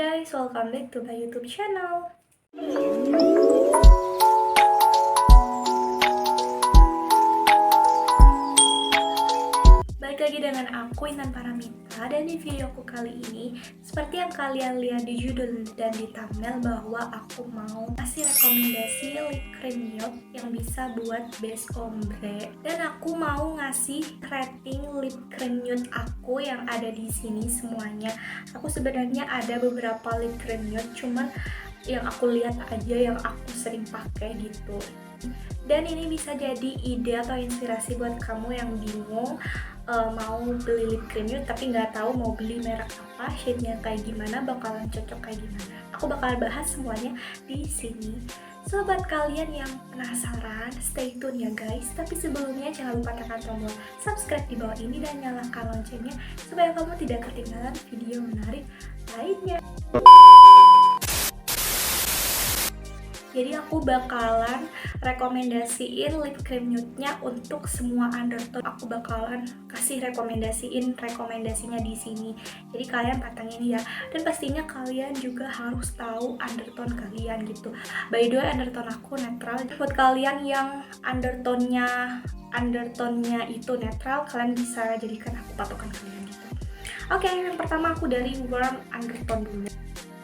guys, welcome back to my YouTube channel. Balik lagi dengan aku Intan Paramita, dan di video aku kali ini seperti yang kalian lihat di judul dan di thumbnail bahwa aku mau kasih rekomendasi lip cream nude yang bisa buat base ombre, dan aku mau ngasih rating lip cream nude aku yang ada di sini semuanya. Aku sebenarnya ada beberapa lip cream nude, cuman yang aku lihat aja yang aku sering pakai gitu. Dan ini bisa jadi ide atau inspirasi buat kamu yang bingung mau beli lip cream nude tapi nggak tahu mau beli merek apa, shade-nya kayak gimana, bakalan cocok kayak gimana. Aku bakal bahas semuanya di sini. Sobat kalian yang penasaran, stay tune ya guys. Tapi sebelumnya jangan lupa tekan tombol subscribe di bawah ini dan nyalakan loncengnya supaya kamu tidak ketinggalan video menarik lainnya. Jadi aku bakalan rekomendasiin lip cream nude-nya untuk semua undertone. Aku bakalan kasih rekomendasinya di sini. Jadi kalian patengin ya. Dan pastinya kalian juga harus tahu undertone kalian gitu. By the way, undertone aku netral. Buat kalian yang undertone-nya itu netral, kalian bisa jadikan aku patokan kalian gitu. Oke, yang pertama aku dari warm undertone dulu.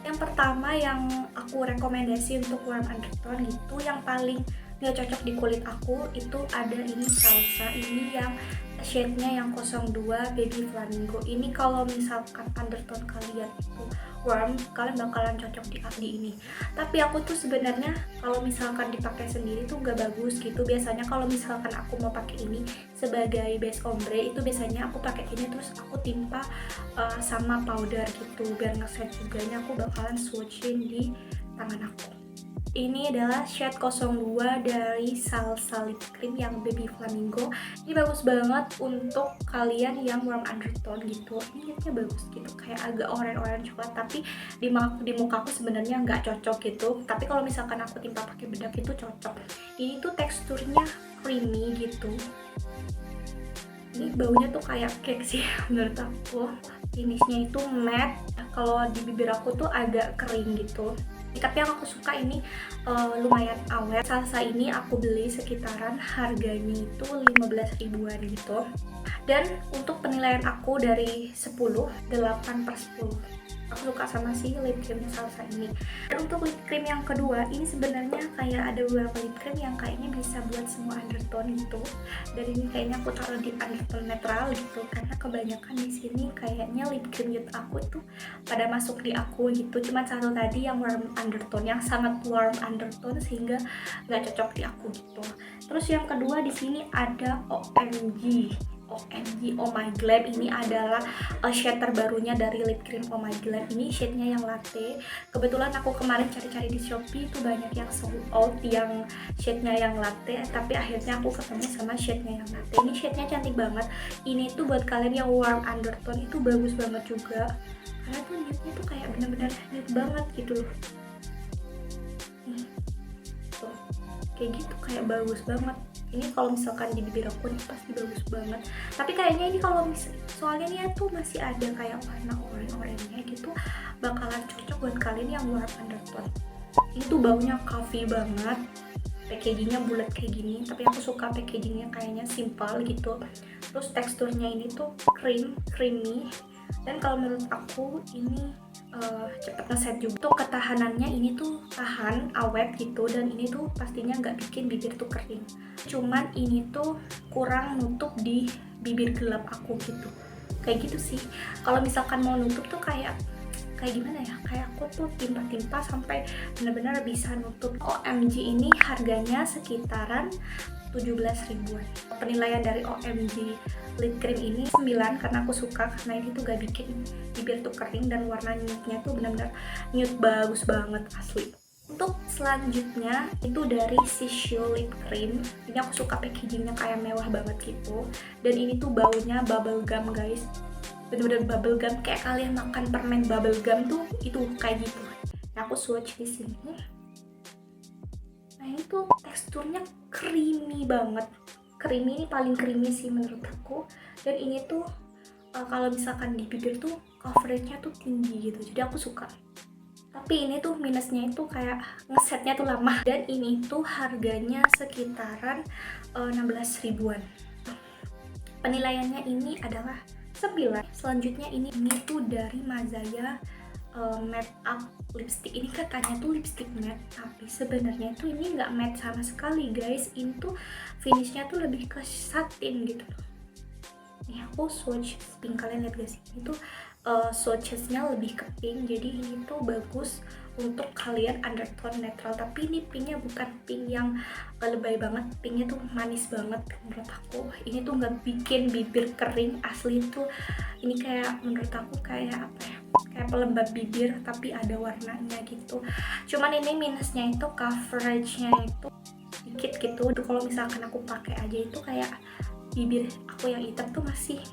Yang pertama yang aku rekomendasi untuk warm undertone itu yang paling gak cocok di kulit aku itu ada ini Salsa. Ini yang shade-nya yang 02 Baby Flamingo. Ini kalau misalkan undertone kalian itu warm, kalian bakalan cocok di ini. Tapi aku tuh sebenarnya kalau misalkan dipakai sendiri tuh gak bagus gitu. Biasanya kalau misalkan aku mau pakai ini sebagai base ombre, itu biasanya aku pakai ini terus aku timpa sama powder gitu biar ngeset juga. Ini aku bakalan swatchin di tangan aku. Ini adalah shade 02 dari Salsa lip cream yang Baby Flamingo. Ini bagus banget untuk kalian yang warm undertone gitu. Ini lihatnya bagus gitu, kayak agak orange coklat, tapi di muka aku sebenarnya nggak cocok gitu. Tapi kalau misalkan aku timpa pakai bedak itu cocok. Ini tuh teksturnya creamy gitu. Ini baunya tuh kayak cake sih menurut aku. Finishnya itu matte. Kalau di bibir aku tuh agak kering gitu. Tapi yang aku suka ini lumayan awet. Salsa ini aku beli sekitaran harganya itu 15 ribuan gitu. Dan untuk penilaian aku dari 10, 8/10. Aku suka sama si lip creamnya Salsa ini. Dan untuk lip cream yang kedua, ini sebenarnya kayak ada beberapa lip cream yang kayaknya bisa buat semua undertone gitu. Dan ini kayaknya aku taruh di undertone netral gitu, karena kebanyakan di sini kayaknya lip cream nude aku tuh pada masuk di aku gitu. Cuma satu tadi yang warm undertone, yang sangat warm undertone sehingga nggak cocok di aku gitu. Terus yang kedua di sini ada OMG Oh My Glam. Ini adalah shade terbarunya dari lip cream Oh My Glam. Ini shade-nya yang latte. Kebetulan aku kemarin cari-cari di Shopee itu banyak yang sold out yang shade-nya yang latte, tapi akhirnya aku ketemu sama shade-nya yang latte. Ini shade-nya cantik banget. Ini tuh buat kalian yang warm undertone itu bagus banget juga, karena tuh nude-nya tuh kayak bener-bener nude banget gitu loh. Tuh, kayak gitu, kayak bagus banget. Ini kalau misalkan di bibir aku nih pasti bagus banget. Tapi kayaknya ini kalau soalnya nih tuh masih ada kayak warna oranye-oranye gitu, bakalan cocok buat kalian yang warm undertone. Ini tuh baunya coffee banget. Packagingnya bulat kayak gini, tapi aku suka packagingnya kayaknya simple gitu. Terus teksturnya ini tuh creamy. Dan kalau menurut aku ini cepet ngeset juga. Untuk ketahanannya ini tuh tahan, awet gitu, dan ini tuh pastinya nggak bikin bibir tuh kering. Cuman ini tuh kurang nutup di bibir gelap aku gitu. Kayak gitu sih. Kalau misalkan mau nutup tuh kayak gimana ya, kayak aku tuh timpa-timpa sampai benar-benar bisa nutup. OMG ini harganya sekitaran 17 ribuan. Penilaian dari OMG lip cream ini 9 karena aku suka, karena ini tuh gak bikin bibir tuh kering dan warna nude-nya tuh benar-benar nude bagus banget asli. Untuk selanjutnya itu dari Shishu lip cream. Ini aku suka packagingnya kayak mewah banget gitu, dan ini tuh baunya bubble gum guys, bener-bener bubble gum, kayak kalian makan permen bubble gum tuh itu kayak gitu. Nah, aku swatch di sini. Nah, itu teksturnya creamy banget. Creamy, ini paling creamy sih menurut aku. Dan ini tuh kalau misalkan di bibir tuh coveragenya tuh tinggi gitu, jadi aku suka. Tapi ini tuh minusnya itu kayak ngesetnya tuh lama, dan ini tuh harganya sekitaran 16 ribuan. Penilaiannya ini adalah 9. Selanjutnya ini tuh dari Mazaya matte up lipstick. Ini katanya tuh lipstick matte, tapi sebenarnya tuh ini nggak matte sama sekali guys. Ini tuh finishnya tuh lebih ke satin gitu loh. Nih aku swatch pink, kalian lihat gak sih? Itu swatchesnya lebih ke pink, jadi ini tuh bagus untuk kalian undertone netral. Tapi ini pinknya bukan pink yang lebay banget, pinknya tuh manis banget menurut aku. Ini tuh nggak bikin bibir kering, asli tuh ini kayak menurut aku kayak apa ya, kayak pelembab bibir tapi ada warnanya gitu. Cuman ini minusnya itu coveragenya itu dikit gitu. Kalau misalkan aku pakai aja itu kayak bibir aku yang hitam tuh masih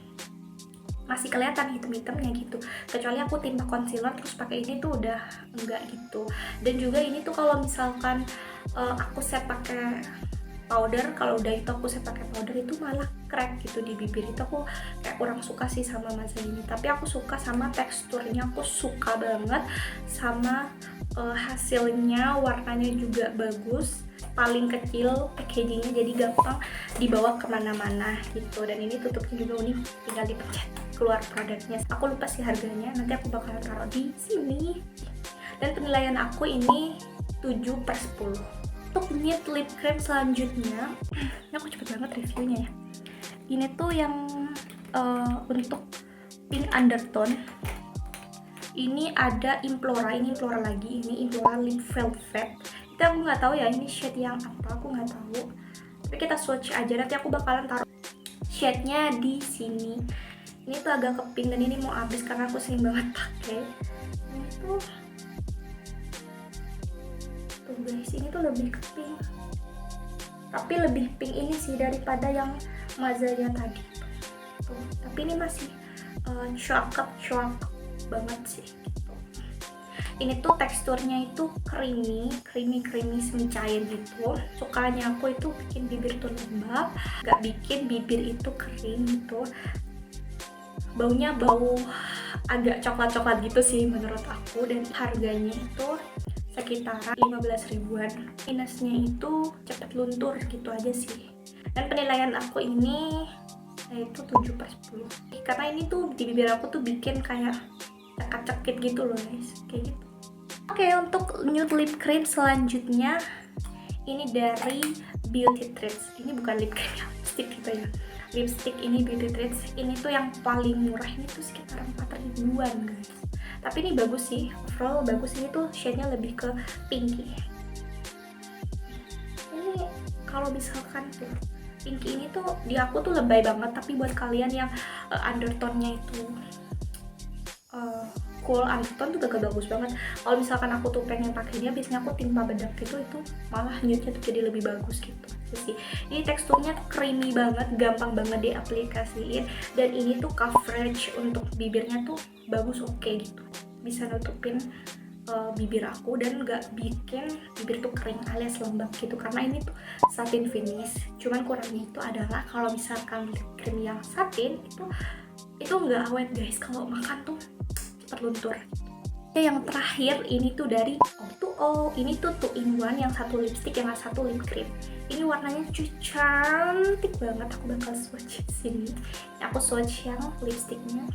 kelihatan hitam-hitamnya gitu. Kecuali aku timpa concealer terus pakai ini tuh udah enggak gitu. Dan juga ini tuh kalau misalkan aku set pakai powder, kalau udah itu aku set pakai powder itu malah crack gitu di bibir. Itu aku kayak kurang suka sih sama masa ini. Tapi aku suka sama teksturnya, aku suka banget sama hasilnya, warnanya juga bagus, paling kecil packagingnya, jadi gampang dibawa kemana-mana gitu. Dan ini tutupnya juga unik, tinggal dipencet keluar produknya. Aku lupa sih harganya, nanti aku bakal taruh di sini. Dan penilaian aku ini 7/10. Untuk nude lip cream selanjutnya, ini aku cepet banget reviewnya ya. Ini tuh yang untuk pink undertone. Ini ada Implora, ini Implora lagi, ini Implora Lip Velvet. Itu aku nggak tahu ya ini shade yang apa, aku nggak tahu. Tapi kita swatch aja, nanti aku bakalan taruh shade-nya di sini. Ini tuh agak ke pink dan ini mau habis karena aku sering banget pakai. Ini tuh guys, ini tuh lebih ke pink. Tapi lebih pink ini sih daripada yang Mazaya tadi. Tuh, tapi ini masih cakep banget sih gitu. Ini tuh teksturnya itu creamy semi cair gitu. Sukanya aku itu bikin bibir tuh lembab, gak bikin bibir itu kering gitu. Baunya bau agak coklat gitu sih menurut aku. Dan harganya itu sekitaran 15 ribuan. Minusnya itu cepet luntur gitu aja sih. Dan penilaian aku ini yaitu 7/10, karena ini tuh di bibir aku tuh bikin kayak cekit gitu loh guys, kayak gitu. Oke, untuk nude lip cream selanjutnya ini dari Beauty Treats. Ini bukan lip cream ya, lipstick gitu ya. Lipstick ini Beauty Treats, ini tuh yang paling murah, ini tuh sekitar 4 ribuan guys. Tapi ini bagus sih, overall bagus. Ini tuh shade-nya lebih ke pinky. Ini kalau misalkan tuh pinky ini tuh di aku tuh lebay banget, tapi buat kalian yang undertone-nya itu cool undertone tuh gak bagus banget. Kalau misalkan aku tuh pengen pakai dia, biasanya aku timpa bedak gitu, itu malah nude-nya tuh jadi lebih bagus gitu sih. Ini teksturnya tuh creamy banget, gampang banget diaplikasiin, dan ini tuh coverage untuk bibirnya tuh bagus, oke gitu, bisa nutupin bibir aku dan gak bikin bibir tuh kering alias lembab gitu, karena ini tuh satin finish. Cuman kurangnya itu adalah kalau misalkan lip cream yang satin itu nggak awet guys, kalau makan tuh cepet luntur. Yang terakhir ini tuh dari O2O, ini tuh 2-in-1, yang satu lipstick yang satu lip cream. Ini warnanya cuy cantik banget, aku bakal swatch sini. Aku swatch yang lipsticknya.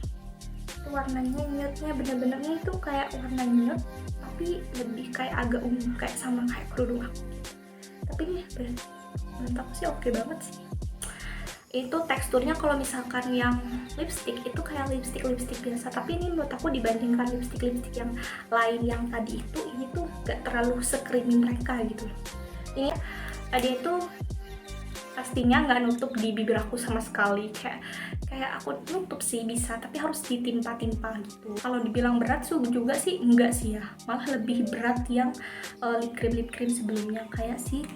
Warnanya nude-nya bener-benernya itu kayak warna nude, tapi lebih kayak agak ungu, kayak sama kayak kerudung aku gitu. Tapi ini menurut aku sih oke banget sih. Itu teksturnya kalau misalkan yang lipstick itu kayak lipstick biasa, tapi ini menurut aku dibandingkan lipstick yang lain yang tadi ini tuh gak terlalu se-creamy mereka gitu. Ini tadi itu pastinya nggak nutup di bibir aku sama sekali, kayak aku nutup sih bisa, tapi harus ditimpa-timpa gitu. Kalau dibilang berat juga sih enggak sih ya, malah lebih berat yang lip cream sebelumnya, kayak sih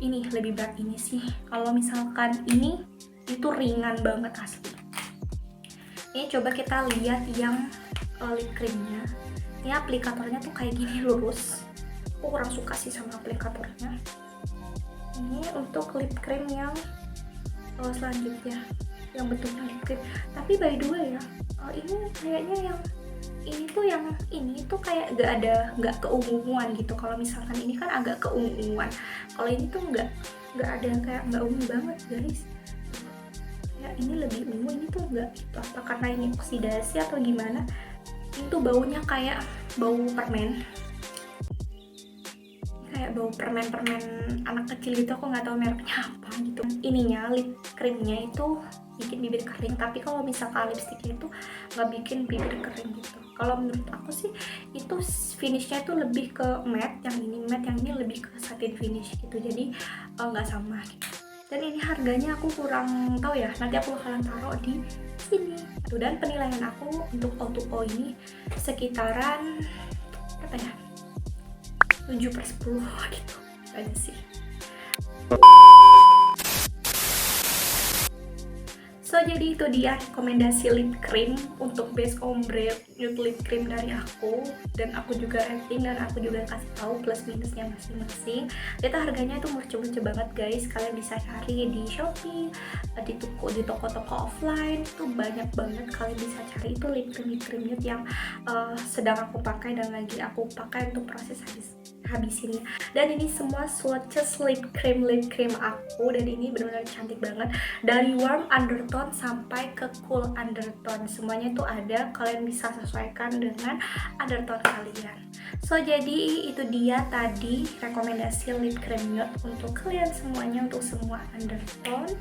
ini lebih berat ini sih. Kalau misalkan ini itu ringan banget asli. Ini coba kita lihat yang lip creamnya. Ini aplikatornya tuh kayak gini lurus. Aku kurang suka sih sama aplikatornya. Ini untuk lip cream yang selanjutnya. yang bentuknya lip cream. Tapi by the way ya, ini kayaknya yang ini tuh kayak nggak keunguan gitu. Kalau misalkan ini kan agak keunguan, kalau ini tuh nggak ada, kayak nggak ungu banget guys. Ya ini lebih ungu, ini tuh nggak gitu. Apa karena ini oksidasi atau gimana? Itu baunya kayak bau permen, kayak bau permen-permen anak kecil gitu. Aku nggak tahu mereknya apa gitu. Ininya lip creamnya itu bikin bibir kering, tapi kalau misalkan lipstiknya itu nggak bikin bibir kering gitu. Kalau menurut aku sih itu finishnya itu lebih ke matte, yang ini matte, yang ini lebih ke satin finish gitu. Jadi nggak sama gitu. Dan ini harganya aku kurang tahu ya, nanti aku bakalan taruh di sini. Tuh, dan penilaian aku untuk O2O ini sekitaran apa ya, 7/10 gitu aja sih. So jadi itu dia rekomendasi lip cream untuk base ombre nude lip cream dari aku, dan aku juga rating dan aku juga kasih tahu plus minusnya masing-masing. Ternyata harganya itu murce-murce banget guys. Kalian bisa cari di Shopee, di toko-toko offline itu banyak banget. Kalian bisa cari itu lip cream nude yang sedang aku pakai dan lagi aku pakai untuk proses habisinnya. Dan ini semua swatches lip cream aku, dan ini benar-benar cantik banget, dari warm undertone sampai ke cool undertone, semuanya itu ada. Kalian bisa sesuaikan dengan undertone kalian. So jadi itu dia tadi rekomendasi lip cream nude untuk kalian semuanya, untuk semua undertone.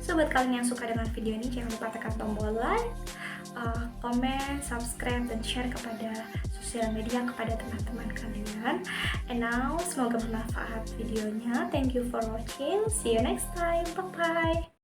So buat kalian yang suka dengan video ini, jangan lupa tekan tombol like, komen, subscribe, dan share kepada sosial media, kepada teman-teman kalian. And now, semoga bermanfaat videonya. Thank you for watching. See you next time. Bye bye.